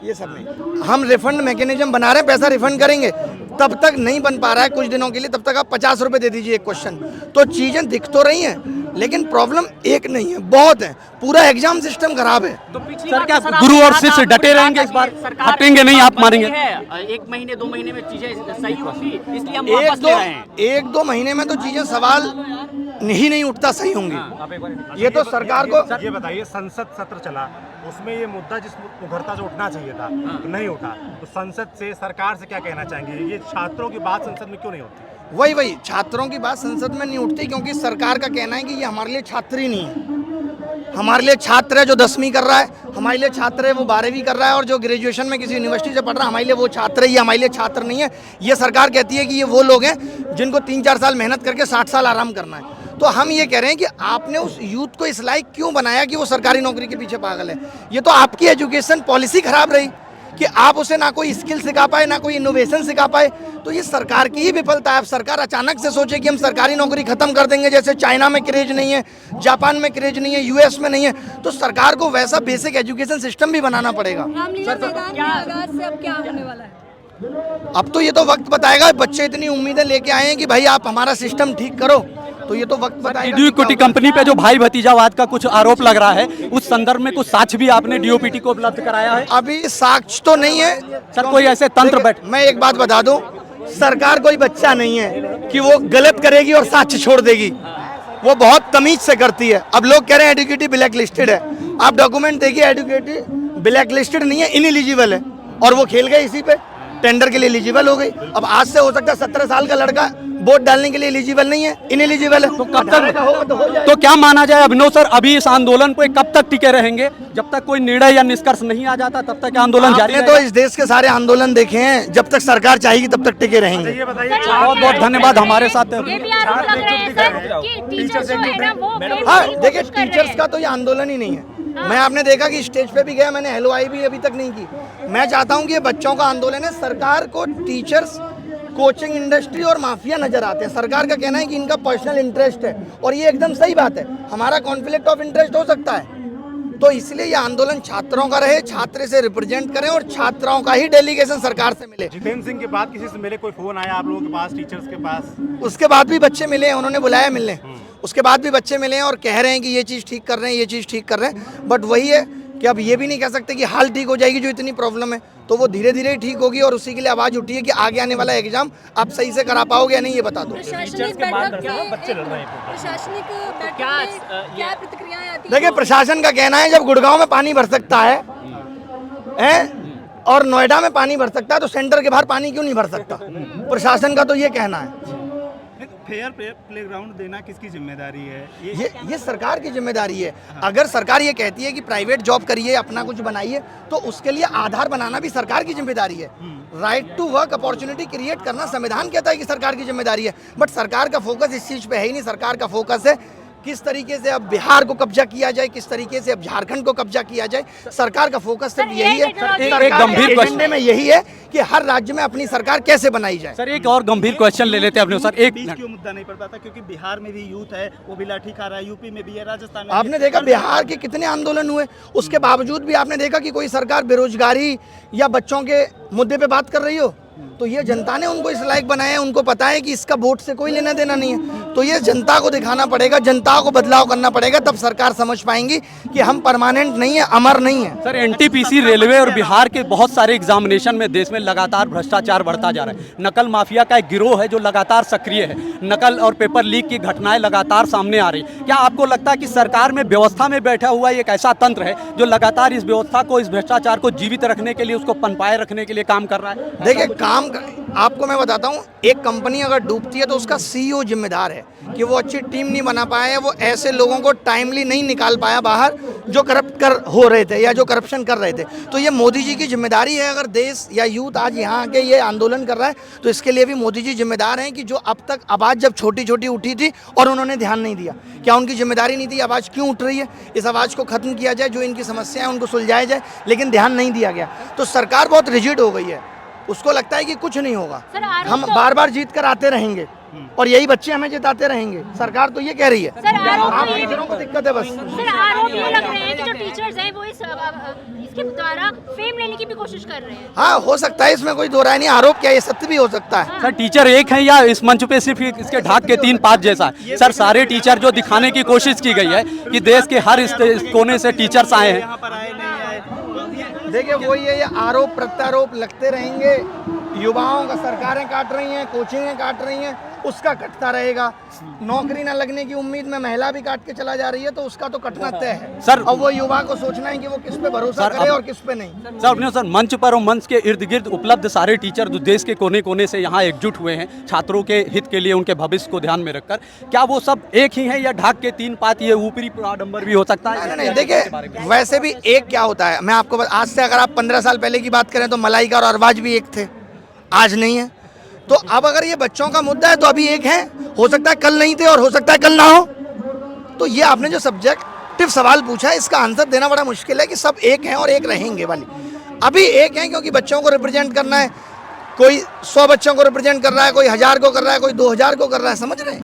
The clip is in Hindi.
ये सब नहीं। हम रिफंड मैकेनिज्म बना रहे हैं, पैसा रिफंड करेंगे। तब तक नहीं बन पा रहा है कुछ दिनों के लिए, तब तक आप 50 रुपए दे दीजिए एक क्वेश्चन। तो चीजें दिख तो रही हैं, लेकिन प्रॉब्लम एक नहीं है, बहुत है। पूरा एग्जाम सिस्टम खराब है। तो पिछली सर, बार क्या तो सर गुरु आपने और कहा था, शिष्य आपने डटे कहा रहेंगे था इस बार? कि सरकार हटेंगे नहीं, आप बनती मारेंगे? है, 1 महीने 2 महीने में चीजें सही होंगी, इसलिए हम वापस ले रहे हैं। एक दो महीने में तो चीजें सवाल नहीं उठता सही होंगी। ये तो सरकार को ये बताइए, संसद सत्र चला, उसमें ये मुद्दा जिस उभरता जो उठना चाहिए था तो नहीं उठा, तो संसद से, सरकार से क्या कहना चाहेंगे? ये छात्रों की बात संसद में क्यों नहीं होती? वही छात्रों की बात संसद में नहीं उठती, क्योंकि सरकार का कहना है कि ये हमारे लिए छात्र ही नहीं है। हमारे लिए छात्र है जो 10वीं कर रहा है, हमारे लिए छात्र है वो 12वीं कर रहा है, और जो ग्रेजुएशन में किसी यूनिवर्सिटी से पढ़ रहा है हमारे लिए वो छात्र है, ये हमारे लिए छात्र नहीं है। ये सरकार कहती है कि ये वो लोग हैं जिनको 3-4 साल मेहनत करके 60 साल आराम करना है। तो हम ये कह रहे हैं कि आपने उस यूथ को इस लायक क्यों बनाया कि वो सरकारी नौकरी के पीछे पागल है। ये तो आपकी एजुकेशन पॉलिसी खराब रही कि आप उसे ना कोई स्किल सिखा पाए, ना कोई इनोवेशन सिखा पाए। तो ये सरकार की ही विफलता है। अब सरकार अचानक से सोचे कि हम सरकारी नौकरी खत्म कर देंगे, जैसे चाइना में क्रेज नहीं है, जापान में क्रेज नहीं है, यूएस में नहीं है, तो सरकार को वैसा बेसिक एजुकेशन सिस्टम भी बनाना पड़ेगा। रामलीला मैदान के आगाज से अब क्या होने वाला है? अब तो ये तो वक्त बताएगा। बच्चे इतनी उम्मीदें लेके आए हैं कि भाई आप हमारा सिस्टम ठीक करो, तो ये तो वक्त बताएगा। डीओपीटी कंपनी पे जो भाई भतीजावाद का कुछ आरोप लग रहा है, उस संदर्भ में कुछ साक्ष्य भी आपने डीओपीटी को उपलब्ध कराया है? अभी साक्ष्य तो नहीं है सर, कोई ऐसे तंत्र बैठ, मैं एक बात बता दूं, सरकार कोई बच्चा नहीं है कि वो गलत करेगी और साक्ष्य छोड़ देगी। वो बहुत तमीज से करती है। अब लोग कह रहे हैं एडुकेटी ब्लैक लिस्टेड है, आप डॉक्यूमेंट देखिए, एडुकेटी ब्लैक लिस्टेड नहीं है, इनएलिजिबल है, और वो खेल गए इसी पे, टेंडर के लिए एलिजिबल हो गई। अब आज से हो सकता है 17 साल का लड़का वोट डालने के लिए एलिजिबल नहीं है, इनएलिजिबल है। तो कब तक होगा तो हो जाएगा। तो क्या माना जाए अभिनव सर, अभी इस आंदोलन को कब तक टिके रहेंगे? जब तक कोई निर्णय या निष्कर्ष नहीं आ जाता तब तक आंदोलन जारी आपने रहेगा? तो इस देश के सारे आंदोलन देखे हैं, जब तक सरकार चाहेगी तब तक टिके रहेंगे। ये बताइए, बहुत बहुत धन्यवाद हमारे साथ। ये भी आरोप लग रहे हैं सर कि टीचर्स जो है ना वो हाँ देखिए, टीचर्स का तो ये आंदोलन ही नहीं है। मैं आपने देखा कि स्टेज पे भी गया, मैंने हेलो आई भी अभी तक नहीं की। मैं चाहता हूँ कि ये बच्चों का आंदोलन है। सरकार को टीचर्स, कोचिंग इंडस्ट्री और माफिया नजर आते हैं। सरकार का कहना है कि इनका पर्सनल इंटरेस्ट है, और ये एकदम सही बात है। हमारा कॉन्फ्लिक्ट ऑफ इंटरेस्ट हो सकता है, तो इसलिए ये आंदोलन छात्रों का रहे, छात्र से रिप्रेजेंट करें और छात्राओं का ही डेलीगेशन सरकार से मिले। जितेंद्र सिंह के बाद किसी से मिले? कोई फोन आया आप लोगों के पास, टीचर्स के पास? उसके बाद भी बच्चे मिले हैं, उन्होंने बुलाया मिलने, उसके बाद भी बच्चे मिले हैं और कह रहे हैं कि ये चीज़ ठीक कर रहे हैं, ये चीज़ ठीक कर रहे हैं। बट वही है कि अब ये भी नहीं कह सकते कि हाल ठीक हो जाएगी, जो इतनी प्रॉब्लम है, तो वो धीरे धीरे ही ठीक होगी। और उसी के लिए आवाज़ उठी है कि आगे आने वाला एग्जाम आप सही से करा पाओगे या नहीं, ये बता दो। प्रशासनिक बैठक क्या प्रतिक्रियाएं आती हैं? देखिए, प्रशासन का कहना है जब गुड़गांव में पानी भर सकता है और नोएडा में पानी भर सकता है, तो सेंटर के बाहर पानी क्यों नहीं भर सकता? प्रशासन का तो ये कहना है। फेयर प्लेग्राउंड देना किसकी जिम्मेदारी है? ये सरकार की जिम्मेदारी है। अगर सरकार ये कहती है कि प्राइवेट जॉब करिए, अपना कुछ बनाइए, तो उसके लिए आधार बनाना भी सरकार की जिम्मेदारी है। Right to work opportunity create करना संविधान कहता है कि सरकार की जिम्मेदारी है। बट सरकार का फोकस इस चीज़ पे है ही नहीं। सरकार का फोकस है किस तरीके से अब बिहार को कब्जा किया जाए, किस तरीके से अब झारखंड को कब्जा किया जाए। सरकार का फोकस सिर्फ यही है, एक गंभीर एजेंडे में यही है कि हर राज्य में अपनी सरकार कैसे बनाई जाए। सर, एक और गंभीर क्वेश्चन ले लेते हैं अपने सर। एक क्यों मुद्दा नहीं पड़ पाता? क्योंकि बिहार में भी यूथ है, वो भी लाठी खा रहा है, यूपी में भी है, राजस्थान में। आपने देखा बिहार के कितने आंदोलन हुए, उसके बावजूद भी आपने देखा कि कोई सरकार बेरोजगारी या बच्चों के मुद्दे पे बात कर रही हो। तो ये जनता ने उनको इस लायक बनाया है, उनको पता है कि इसका वोट से कोई लेना देना नहीं है। तो ये जनता को दिखाना पड़ेगा, जनता को बदलाव करना पड़ेगा, तब सरकार समझ पाएंगी कि हम परमानेंट नहीं है, अमर नहीं है। सर, एनटीपीसी, रेलवे और बिहार के बहुत सारे एग्जामिनेशन में देश में लगातार भ्रष्टाचार बढ़ता जा रहा है। नकल माफिया का एक गिरोह है जो लगातार सक्रिय है। नकल और पेपर लीक की घटनाएं लगातार सामने आ रही। क्या आपको लगता है कि सरकार में व्यवस्था में बैठा हुआ एक ऐसा तंत्र है जो लगातार इस व्यवस्था को, इस भ्रष्टाचार को जीवित रखने के लिए, उसको पनपाए रखने के लिए काम कर रहा है? देखिए, आपको मैं बताता हूँ, एक कंपनी अगर डूबती है तो उसका सीईओ जिम्मेदार है कि वो अच्छी टीम नहीं बना पाया है, वो ऐसे लोगों को टाइमली नहीं निकाल पाया बाहर जो हो रहे थे या जो करप्शन कर रहे थे। तो ये मोदी जी की जिम्मेदारी है। अगर देश या यूथ आज यहाँ आके ये आंदोलन कर रहा है, तो इसके लिए भी मोदी जी जिम्मेदार हैं कि जो अब तक आवाज़ जब छोटी छोटी उठी थी और उन्होंने ध्यान नहीं दिया, क्या उनकी जिम्मेदारी नहीं थी? आवाज़ क्यों उठ रही है, इस आवाज़ को ख़त्म किया जाए, जो इनकी समस्या है उनको सुलझाया जाए, लेकिन ध्यान नहीं दिया गया। तो सरकार बहुत रिजिड हो गई है, उसको लगता है कि कुछ नहीं होगा, हम बार बार जीत कर आते रहेंगे। और यही बच्चे हमें जिताते रहेंगे। सरकार तो ये कह रही है। सर आरोप आप ये टीचरों को दिक्कत है बस। सर आरोप ये लग रहे हैं कि जो टीचर्स हैं वो इसके द्वारा फेम लेने की भी कोशिश कर रहे हैं। हाँ, हो सकता है, इसमें कोई दो राय नहीं। आरोप क्या, ये सत्य भी हो सकता है। सर टीचर एक है या इस मंच पे सिर्फ इसके ढाक के 3-5 जैसा है? सर सारे टीचर जो दिखाने की कोशिश की गई है कि देश के हर इस कोने से टीचर्स आए हैं। यहाँ पर आए नहीं आए। देखिए वही है, ये आरोप प्रत्यारोप लगते रहेंगे। युवाओं का सरकारें काट रही हैं, कोचिंगें काट रही हैं, उसका कटता रहेगा। नौकरी न लगने की उम्मीद में महिला भी काट के चला जा रही है, तो उसका तो कटना तय है। सर अब वो युवा को सोचना है कि वो किस पे भरोसा करे और किस पे नहीं। सर मंच पर और मंच के इर्द गिर्द उपलब्ध सारे टीचर जो देश के कोने कोने से यहाँ एकजुट हुए हैं छात्रों के हित के लिए, उनके भविष्य को ध्यान में रखकर, क्या वो सब एक ही है या ढाक के 3-5 ये ऊपरी आडंबर भी हो सकता है? नहीं, देखिए वैसे भी एक क्या होता है, मैं आपको आज से अगर आप 15 साल पहले की बात करें तो मलाइका और अरबाज भी एक थे, आज नहीं है। तो अब अगर ये बच्चों का मुद्दा है तो अभी एक है, हो सकता है कल नहीं थे और हो सकता है कल ना हो। तो ये आपने जो सब्जेक्टिव सवाल पूछा है, इसका आंसर देना बड़ा मुश्किल है कि सब एक हैं और एक रहेंगे वाली। अभी एक हैं क्योंकि बच्चों को रिप्रेजेंट करना है। कोई 100 बच्चों को रिप्रेजेंट कर रहा है, कोई 1000 को कर रहा है, कोई 2000 को कर रहा है, समझ रहे हैं।